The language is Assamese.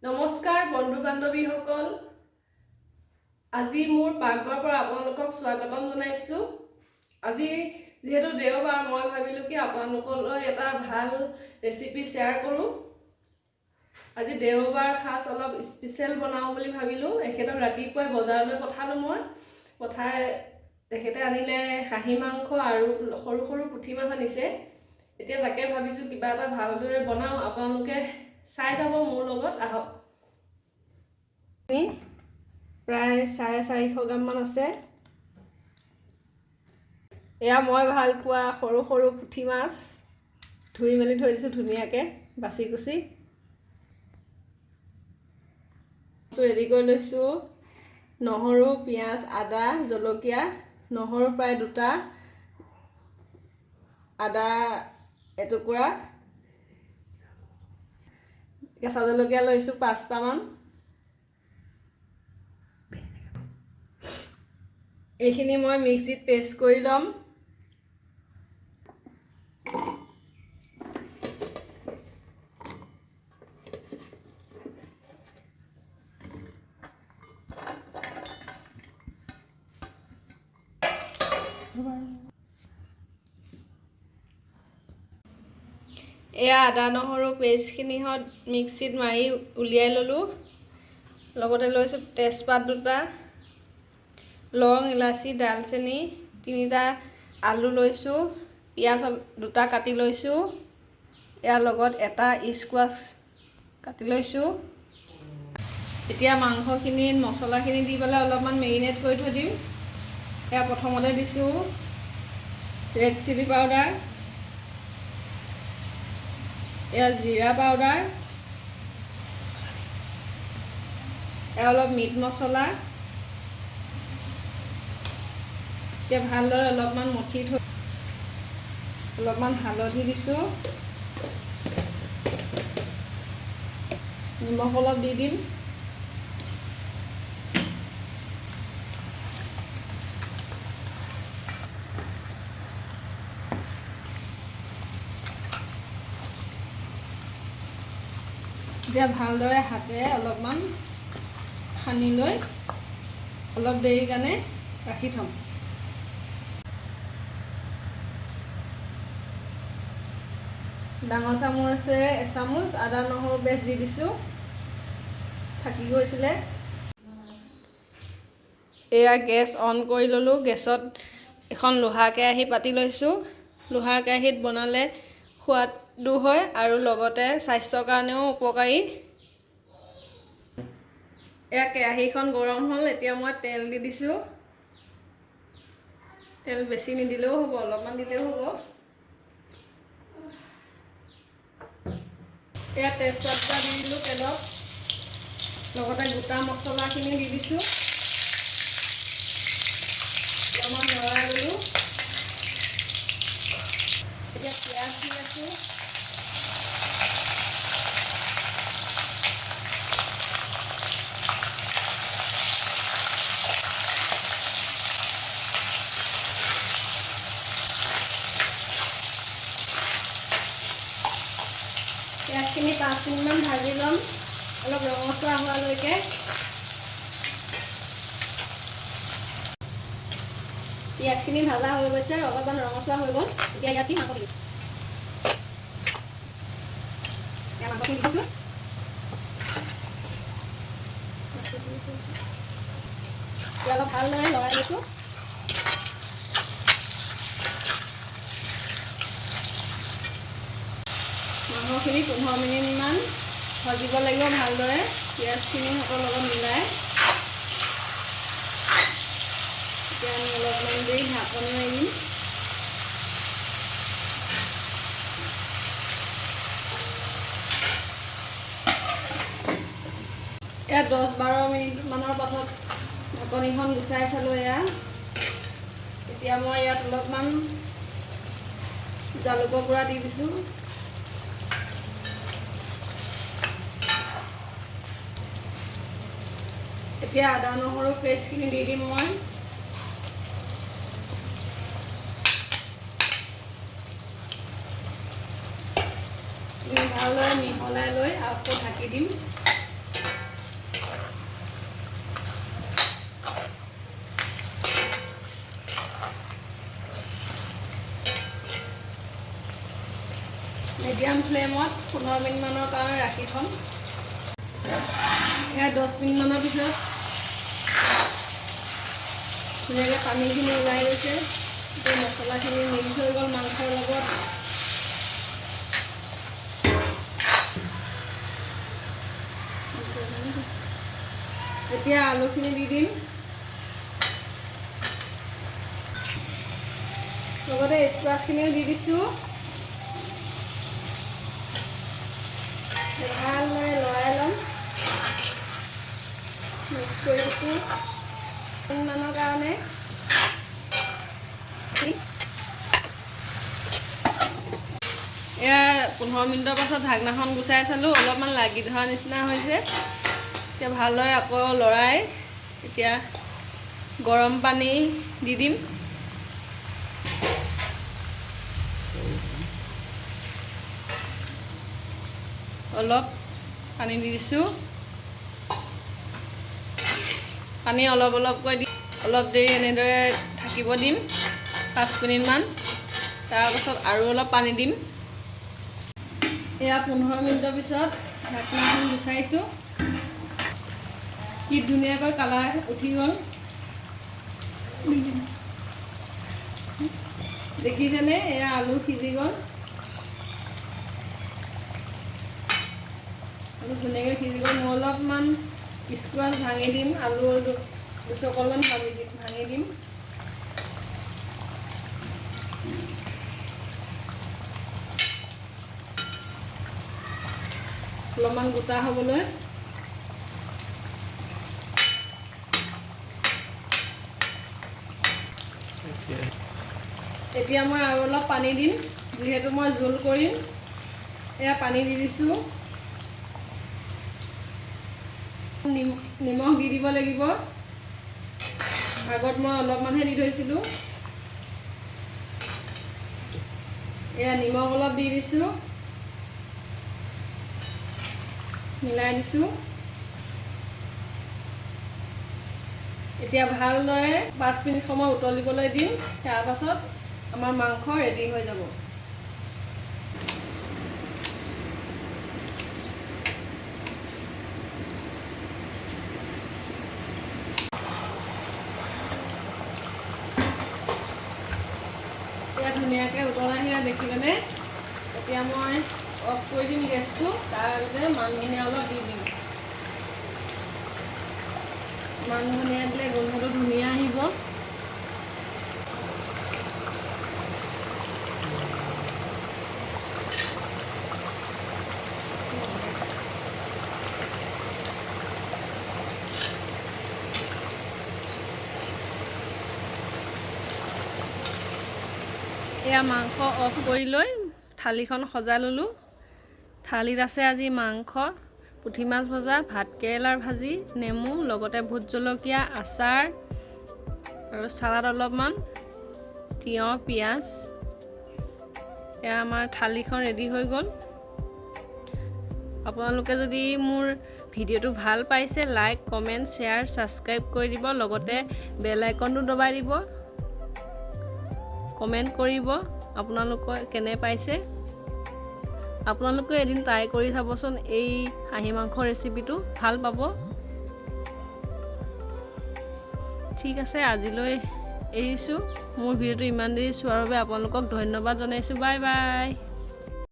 নমস্কাৰ বন্ধু বান্ধৱীসকল আজি মোৰ পাকঘৰৰ পৰা আপোনালোকক স্বাগতম জনাইছো। আজি যেহেতু দেওবাৰ মই ভাবিলো কি আপোনালোকলৈ এটা ভাল ৰেচিপি শ্বেয়াৰ কৰো। আজি দেওবাৰ খাস অলপ স্পেশাল বনাও বুলি ভাবিলো। এখেতক ৰাতিপুৱাই বজাৰলৈ পঠালো মই। পঠাই তেখেতে আনিলে খাহী মাংস আৰু সৰু সৰু পুঠি মাছ আনিছে। এতিয়া তাকে ভাবিছো কিবা এটা ভালদৰে বনাও, আপোনালোকে চাই যাব মোৰ লগত আহক। প্ৰায় 450 গ্ৰাম মান আছে। এয়া মই ভাল পোৱা সৰু সৰু পুঠি মাছ ধুই মেলি থৈ দিছো ধুনীয়াকৈ বাছি কুচি। ৰেডি কৰি লৈছো নহৰু, পিঁয়াজ, আদা, জলকীয়া। নহৰু প্ৰায় 2টা, আদা এটুকুৰা, কেঁচা জলকীয়া লৈছো 5টা মান। এইখিনি মই মিক্সিত পেষ্ট কৰি ল'ম। এয়া আদা নহৰু পেষ্টখিনিহঁত মিক্সিত মাৰি উলিয়াই ল'লোঁ। লগতে লৈছোঁ তেজপাত 2টা, লং, ইলাচি, ডালচেনি 3টা, আলু লৈছোঁ, পিঁয়াজ 2টা কাটি লৈছোঁ। ইয়াৰ লগত এটা স্কোৱাচ কাটি লৈছোঁ। এতিয়া মাংসখিনিত মছলাখিনি দি পেলাই অলপমান মেৰিনেট কৰি থৈ দিম। এয়া প্ৰথমতে দিছোঁ ৰেড চিলি পাউডাৰ, এয়া জিৰা পাউডাৰ, এয়া অলপ মিট মছলা। এতিয়া ভালদৰে অলপমান মঠি থৈ অলপমান হালধি দিছোঁ, নিমখ অলপ দি দিম। এতিয়া ভালদৰে হাতেৰে অলপমান সানি লৈ অলপ দেৰি কাৰণে ৰাখি থ'ম। ডাঙৰ চামুচেৰে এচামুচ আদা নহৰু পেষ্ট দি দিছোঁ, থাকি গৈছিলে। এয়া গেছ অন কৰি ল'লোঁ। গেছত এখন লোহা কেৰাহী পাতি লৈছোঁ। লোহা কেৰাহীত বনালে সোৱাদো হয় আৰু লগতে স্বাস্থ্যৰ কাৰণেও উপকাৰী। এয়া কেৰাহীখন গৰম হ'ল। এতিয়া মই তেল দি দিছোঁ। তেল বেছি নিদিলেও হ'ব, অলপমান দিলেও হ'ব। এয়া তেজপাত দি দিলোঁ তেলত, লগতে গোটা মছলাখিনি দি দিছোঁ। অলপমান লৰাই ল'লোঁ। এতিয়া পিঁয়াজ দি আছোঁ। পিঁয়াজখিনি 5 মিনিটমান ভাজি ল'ম, অলপ ৰঙচুৱা হোৱালৈকে। পিঁয়াজখিনি ভাজা হৈ গৈছে, অলপমান ৰঙচুৱা হৈ গ'ল। এতিয়া ইয়াত মাংস দিম। মাংসখিনি দিছোঁ। এতিয়া অলপ ভালদৰে লৰাই লৈছোঁ। মাংসখিনি 15 মিনিটমান ভাজিব লাগিব ভালদৰে, পিঁয়াজখিনি সিহঁতৰ লগত মিলাই। এতিয়া আমি অলপমান দেৰি ঢাকনি মাৰি দিম। এয়া 10-12 মিনিটমানৰ পাছত ঢাকনিখন গুচাই চালোঁ। এতিয়া মই ইয়াত অলপমান জালুকৰ গুড়া দি দিছোঁ। এতিয়া আদা নহৰু পেষ্টখিনি দি দিম মই। ভালদৰে মিহলাই লৈ আকৌ ঢাকি দিম। মিডিয়াম ফ্লেমত 15 মিনিটমানৰ কাৰণে ৰাখি থ'ম। এয়া 10 মিনিটমানৰ পিছত ধুনীয়াকৈ পানীখিনি ওলাই গৈছে। এতিয়া মছলাখিনি মিক্স হৈ গ'ল মাংসৰ লগত। এতিয়া আলুখিনি দি দিম, লগতে স্কোৱাছখিনিও দি দিছোঁ। ভালদৰে লৰাই ল'ম, মিক্স কৰি দিছোঁ মানৰ কাৰণে। এয়া 15 মিনিটৰ পাছত ঢাকনাখন গুচাই চালোঁ, অলপমান লাগি ধৰা নিচিনা হৈছে। এতিয়া ভালদৰে আকৌ লৰাই এতিয়া গৰম পানী দি দিম। অলপ পানী দি দিছোঁ। পানী অলপ অলপকৈ দি অলপ দেৰি এনেদৰে থাকিব দিম 5 মিনিটমান। তাৰপাছত আৰু অলপ পানী দিম। এয়া 15 মিনিটৰ পিছত ঢাকনাখন গুচাইছোঁ। কি ধুনীয়াকৈ কালাৰ উঠি গ'ল, দেখিছেনে? এয়া আলু সিজি গ'ল, আলু ধুনীয়াকৈ সিজি গ'ল। মই অলপমান স্কোৱাছ ভাঙি দিম, আলু দুচকলমান ভাঙি দিম। অলপমান গোটা হ'বলৈ। এতিয়া মই আৰু অলপ পানী দিম, যিহেতু মই জোল কৰিম। এয়া পানী দি দিছোঁ। নিমখ দি দিব লাগিব। আগত মই অলপমানহে দি থৈছিলোঁ। এয়া নিমখ অলপ দি দিছোঁ, মিলাই দিছোঁ। এতিয়া ভালদৰে 5 মিনিট সময় উতলিবলৈ দিম। তাৰপাছত আমাৰ মাংস ৰেডি হৈ যাব। এতিয়া ধুনীয়াকৈ উতলাই আহিলে দেখিলেনে? এতিয়া মই অফ কৰি দিম গেছটো। তাৰ আগতে মান ধনিয়া অলপ দি দিম। মান ধনিয়া দিলে গোন্ধটো ধুনীয়া আহিব। এয়া মাংস অফ কৰি লৈ থালিখন সজাই ল'লোঁ। থালিত আছে আজি মাংস, পুঠি মাছ ভজা, ভাত কেৰেলাৰ ভাজি, নেমু, লগতে ভোট জলকীয়া, আচাৰ আৰু চালাড অলপমান, তিয়ঁহ, পিঁয়াজ। এয়া আমাৰ থালিখন ৰেডি হৈ গ'ল। আপোনালোকে যদি মোৰ ভিডিঅ'টো ভাল পাইছে, লাইক, কমেণ্ট, শ্বেয়াৰ, ছাবস্ক্ৰাইব কৰি দিব। লগতে বেল আইকনটো দবাই দিব। কমেণ্ট কৰিব আপোনালোকে কেনে পাইছে। আপোনালোকে এদিন ট্ৰাই কৰি চাবচোন এই হাঁহি মাংস ৰেচিপিটো, ভাল পাব। ঠিক আছে, আজিলৈ এৰিছোঁ। মোৰ ভিডিঅ'টো ইমান দেৰি চোৱাৰ বাবে আপোনালোকক ধন্যবাদ জনাইছোঁ। Bye bye.